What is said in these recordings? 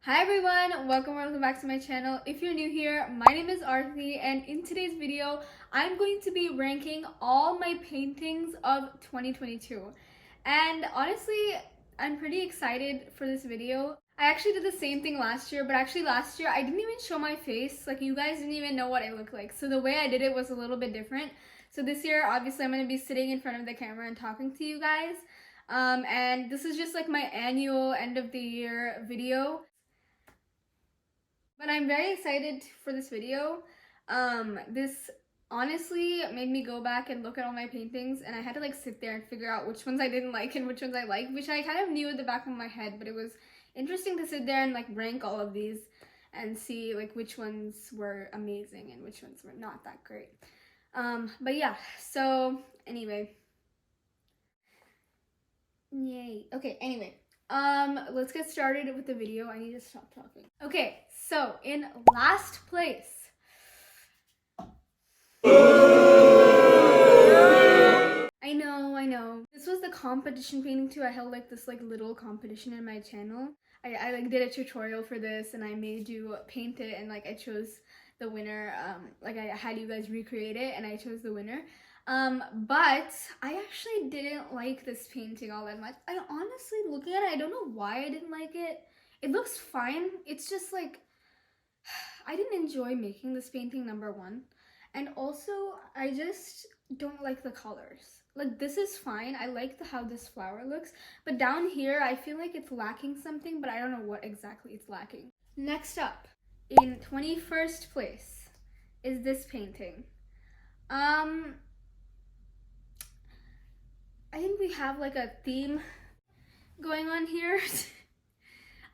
Hi everyone, welcome back to my channel. If you're new here, my name is Arthi, and in today's video, I'm going to be ranking all my paintings of 2022. And honestly, I'm pretty excited for this video. I actually did the same thing last year, but actually last year I didn't even show my face. Like, you guys didn't even know what I looked like. So the way I did it was a little bit different. So this year, obviously I'm going to be sitting in front of the camera and talking to you guys. And this is just like my annual end of the year video. But I'm very excited for this video. This honestly made me go back and look at all my paintings, and I had to like sit there and figure out which ones I didn't like and which ones I liked, which I kind of knew at the back of my head, but it was interesting to sit there and like rank all of these and see like which ones were amazing and which ones were not that great. But yeah, so anyway. Yay. Okay, anyway. Let's get started with the video. I need to stop talking. Okay, so in last place. I know. This was the competition painting too. I held like this like little competition in my channel. I like did a tutorial for this and I made you paint it and like I chose the winner. Like I had you guys recreate it and I chose the winner. But I actually didn't like this painting all that much. I honestly, looking at it, I don't know why I didn't like it. It looks fine. It's just like, I didn't enjoy making this painting, number one. And also, I just don't like the colors. Like, this is fine. I like how this flower looks. But down here, I feel like it's lacking something, but I don't know what exactly it's lacking. Next up, in 21st place, is this painting. I think we have like a theme going on here.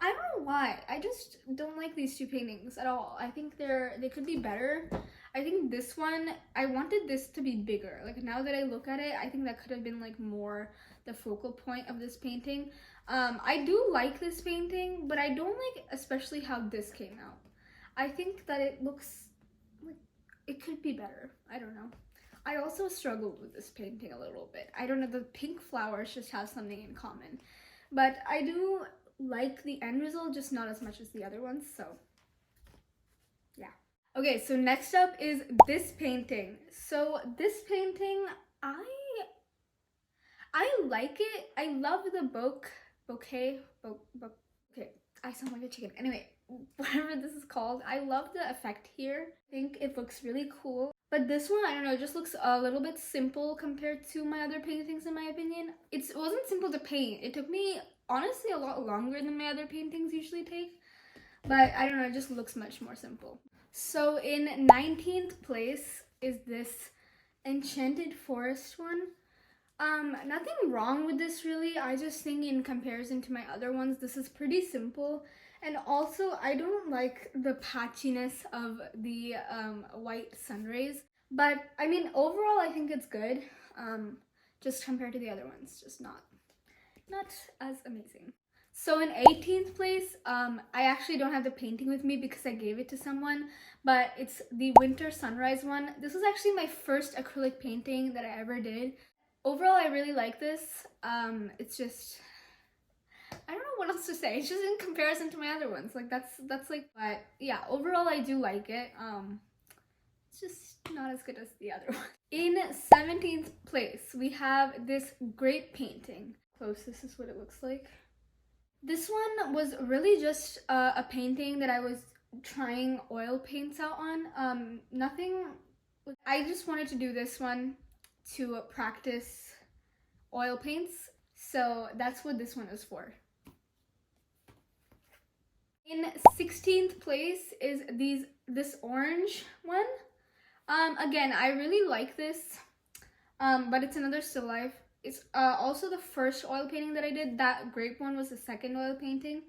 I don't know why. I just don't like these two paintings at all. I think they could be better. I think this one, I wanted this to be bigger. Like, now that I look at it, I think that could have been like more the focal point of this painting. I do like this painting, but I don't like especially how this came out. I think that it looks like it could be better. I don't know. I also struggled with this painting a little bit. I don't know, the pink flowers just have something in common. But I do like the end result, just not as much as the other ones, so yeah. Okay, so next up is this painting. So this painting, I like it. I love the bouquet. Okay, I sound like a chicken. Anyway, whatever this is called, I love the effect here. I think it looks really cool. But this one, I don't know, it just looks a little bit simple compared to my other paintings in my opinion. It wasn't simple to paint. It took me honestly a lot longer than my other paintings usually take. But I don't know, it just looks much more simple. So in 19th place is this Enchanted Forest one. Nothing wrong with this really. I just think in comparison to my other ones, this is pretty simple. And also, I don't like the patchiness of the white sun rays. But I mean, overall, I think it's good. Just compared to the other ones, just not as amazing. So in 18th place, I actually don't have the painting with me because I gave it to someone, but it's the Winter Sunrise one. This was actually my first acrylic painting that I ever did. Overall, I really like this. It's just, I don't know what else to say. It's just in comparison to my other ones. Like that's like, but yeah, overall I do like it. It's just not as good as the other one. In 17th place, we have this great painting. Close, this is what it looks like. This one was really just a painting that I was trying oil paints out on. Nothing, I just wanted to do this one to practice oil paints, so that's what this one is for. In 16th place is this orange one. Again, I really like this, but it's another still life. It's also the first oil painting that I did. That grape one was the second oil painting.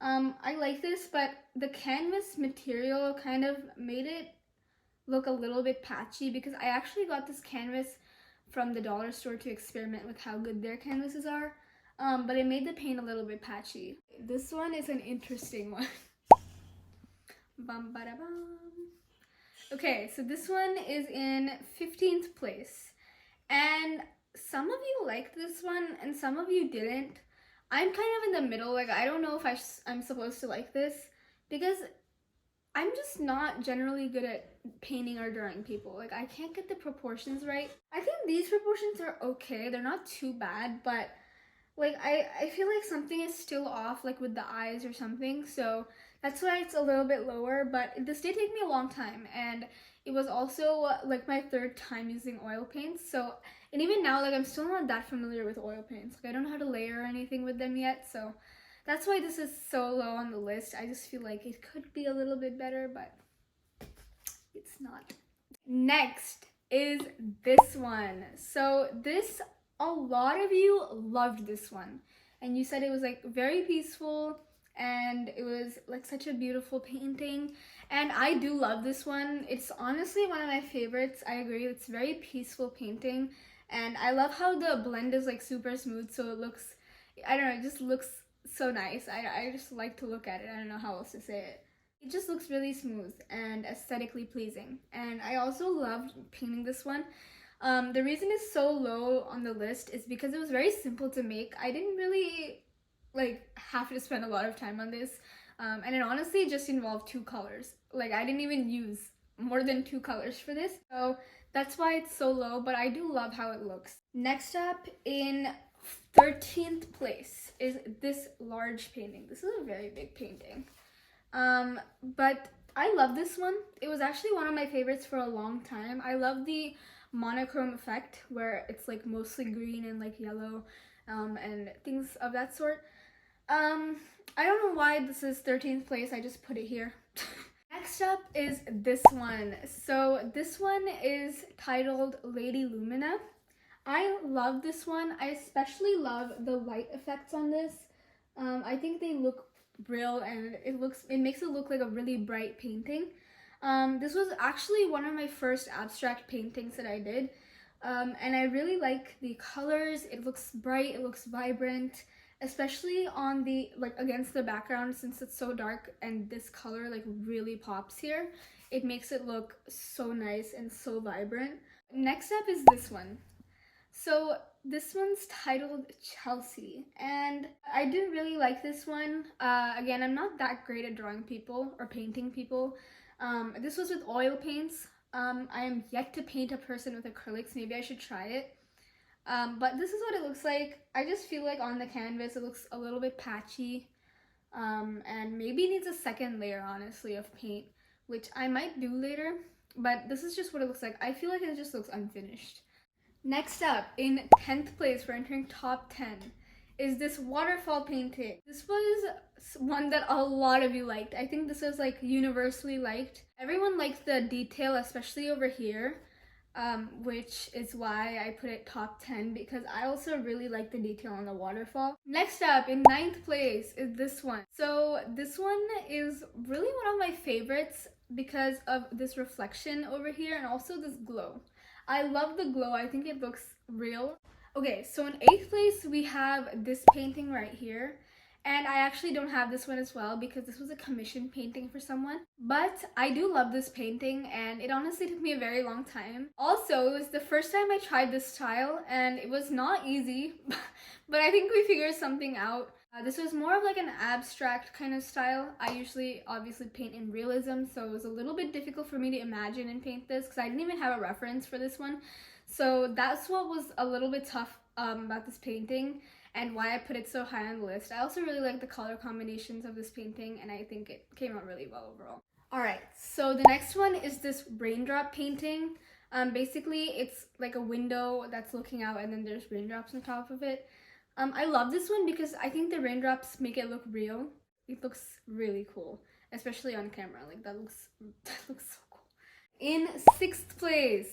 I like this, but the canvas material kind of made it look a little bit patchy because I actually got this canvas from the dollar store to experiment with how good their canvases are. But it made the paint a little bit patchy. This one is an interesting one. Bum, bada, bum. Okay, so this one is in 15th place. And some of you liked this one and some of you didn't. I'm kind of in the middle. Like, I don't know if I'm supposed to like this because I'm just not generally good at painting or drawing people. Like, I can't get the proportions right. I think these proportions are okay. They're not too bad, but like I feel like something is still off, like with the eyes or something. So that's why it's a little bit lower. But this did take me a long time, and it was also like my third time using oil paints. So, and even now, like I'm still not that familiar with oil paints. Like I don't know how to layer or anything with them yet. So that's why this is so low on the list. I just feel like it could be a little bit better, but it's not. Next is this one. So this, a lot of you loved this one, and you said it was like very peaceful and it was like such a beautiful painting, and I do love this one. It's honestly one of my favorites. I agree, it's very peaceful painting, and I love how the blend is like super smooth, so it looks, I don't know, it just looks so nice. I just like to look at it. I don't know how else to say it. It just looks really smooth and aesthetically pleasing. And I also loved painting this one. The reason it's so low on the list is because it was very simple to make. I didn't really like have to spend a lot of time on this. And it honestly just involved 2 colors. Like I didn't even use more than 2 colors for this. So that's why it's so low, but I do love how it looks. Next up in 13th place is this large painting. This is a very big painting. But I love this one. It was actually one of my favorites for a long time. I love the monochrome effect where it's like mostly green and like yellow, and things of that sort. I don't know why this is 13th place. I just put it here. Next up is this one. So this one is titled Lady Lumina. I love this one. I especially love the light effects on this. I think they look real, and it makes it look like a really bright painting. This was actually one of my first abstract paintings that I did, and I really like the colors. It looks bright, it looks vibrant, especially on the like against the background, since it's so dark and this color like really pops here. It makes it look so nice and so vibrant. Next up is this one. So this one's titled Chelsea, and I do really like this one. Again, I'm not that great at drawing people or painting people. This was with oil paints. I am yet to paint a person with acrylics. Maybe I should try it. But this is what it looks like. I just feel like on the canvas it looks a little bit patchy, and maybe needs a second layer, honestly, of paint, which I might do later. But this is just what it looks like. I feel like it just looks unfinished. Next up, in 10th place for entering top 10, is this waterfall painting. This was one that a lot of you liked. I think this was like universally liked. Everyone liked the detail, especially over here, which is why I put it top 10, because I also really like the detail on the waterfall. Next up, in 9th place, is this one. So this one is really one of my favorites because of this reflection over here and also this glow. I love the glow. I think it looks real. Okay, so in 8th place, we have this painting right here. And I actually don't have this one as well because this was a commission painting for someone. But I do love this painting, and it honestly took me a very long time. Also, it was the first time I tried this style, and it was not easy, but I think we figured something out. This was more of like an abstract kind of style. I usually obviously paint in realism, so it was a little bit difficult for me to imagine and paint this because I didn't even have a reference for this one. So that's what was a little bit tough about this painting and why I put it so high on the list. I also really like the color combinations of this painting, and I think it came out really well overall. Alright, so the next one is this raindrop painting. Basically, it's like a window that's looking out and then there's raindrops on top of it. I love this one because I think the raindrops make it look real. It looks really cool, especially on camera. Like that looks so cool. In 6th place.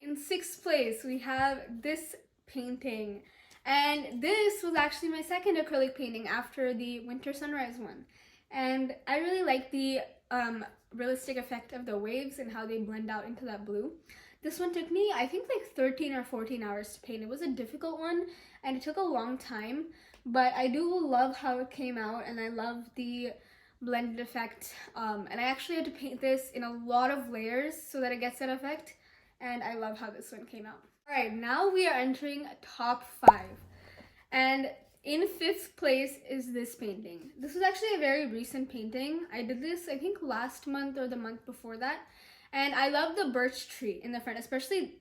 In 6th place, we have this painting. And this was actually my second acrylic painting after the Winter Sunrise one. And I really like the realistic effect of the waves and how they blend out into that blue. This one took me, I think, like 13 or 14 hours to paint. It was a difficult one, and it took a long time, but I do love how it came out, and I love the blended effect. And I actually had to paint this in a lot of layers so that it gets that effect, and I love how this one came out. All right, now we are entering top 5. And in 5th place is this painting. This was actually a very recent painting. I did this, I think, last month or the month before that. And I love the birch tree in the front, especially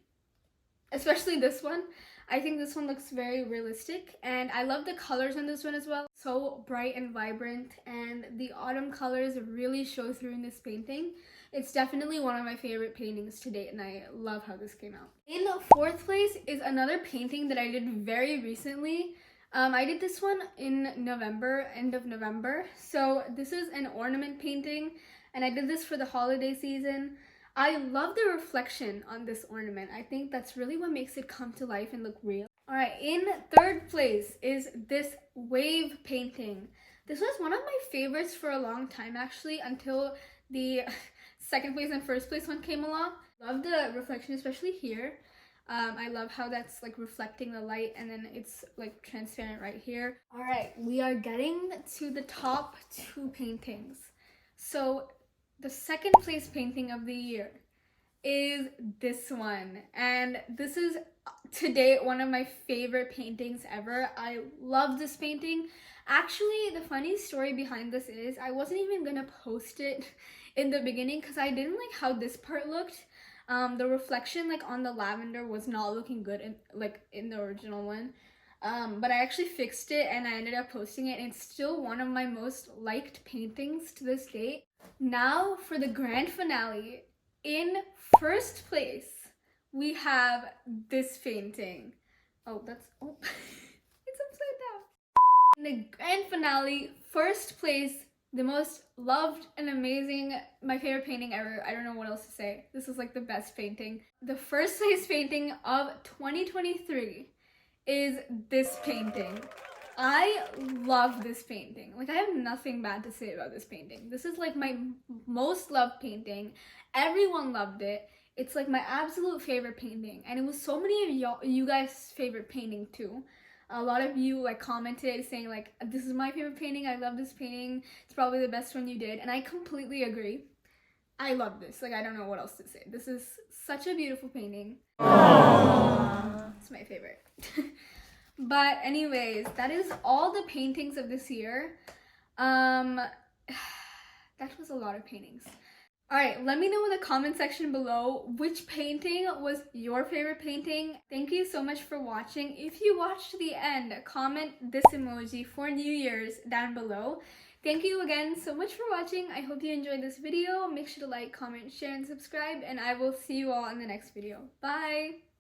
this one. I think this one looks very realistic, and I love the colors in this one as well. So bright and vibrant, and the autumn colors really show through in this painting. It's definitely one of my favorite paintings to date, and I love how this came out. In 4th place is another painting that I did very recently. I did this one in November, end of November. So this is an ornament painting, and I did this for the holiday season. I love the reflection on this ornament. I think that's really what makes it come to life and look real. All right, in 3rd place is this wave painting. This was one of my favorites for a long time, actually, until the 2nd place and 1st place one came along. Love the reflection, especially here. I love how that's like reflecting the light, and then it's like transparent right here. All right, we are getting to the top 2 paintings. So the 2nd place painting of the year is this one, and this is to date one of my favorite paintings ever. I love this painting. Actually, the funny story behind this is I wasn't even gonna post it in the beginning because I didn't like how this part looked. The reflection like on the lavender was not looking good in the original one. But I actually fixed it and I ended up posting it, and it's still one of my most liked paintings to this date. Now for the grand finale. In 1st place, we have this painting. Oh, it's upside down. In the grand finale, 1st place, the most loved and amazing, my favorite painting ever. I don't know what else to say. This is like the best painting. The 1st place painting of 2023 is this painting. I love this painting. Like, I have nothing bad to say about this painting. This is like my most loved painting. Everyone loved it. It's like my absolute favorite painting, and it was so many of you guys' favorite painting too. A lot of you like commented saying like, this is my favorite painting, I love this painting, it's probably the best one you did, and I completely agree. I love this. Like, I don't know what else to say. This is such a beautiful painting. Aww. It's my favorite. But anyways, that is all the paintings of this year. That was a lot of paintings. All right, let me know in the comment section below which painting was your favorite painting. Thank you so much for watching. If you watched to the end, comment this emoji for New Year's down below. Thank you again so much for watching. I hope you enjoyed this video. Make sure to like, comment, share, and subscribe, and I will see you all in the next video. Bye!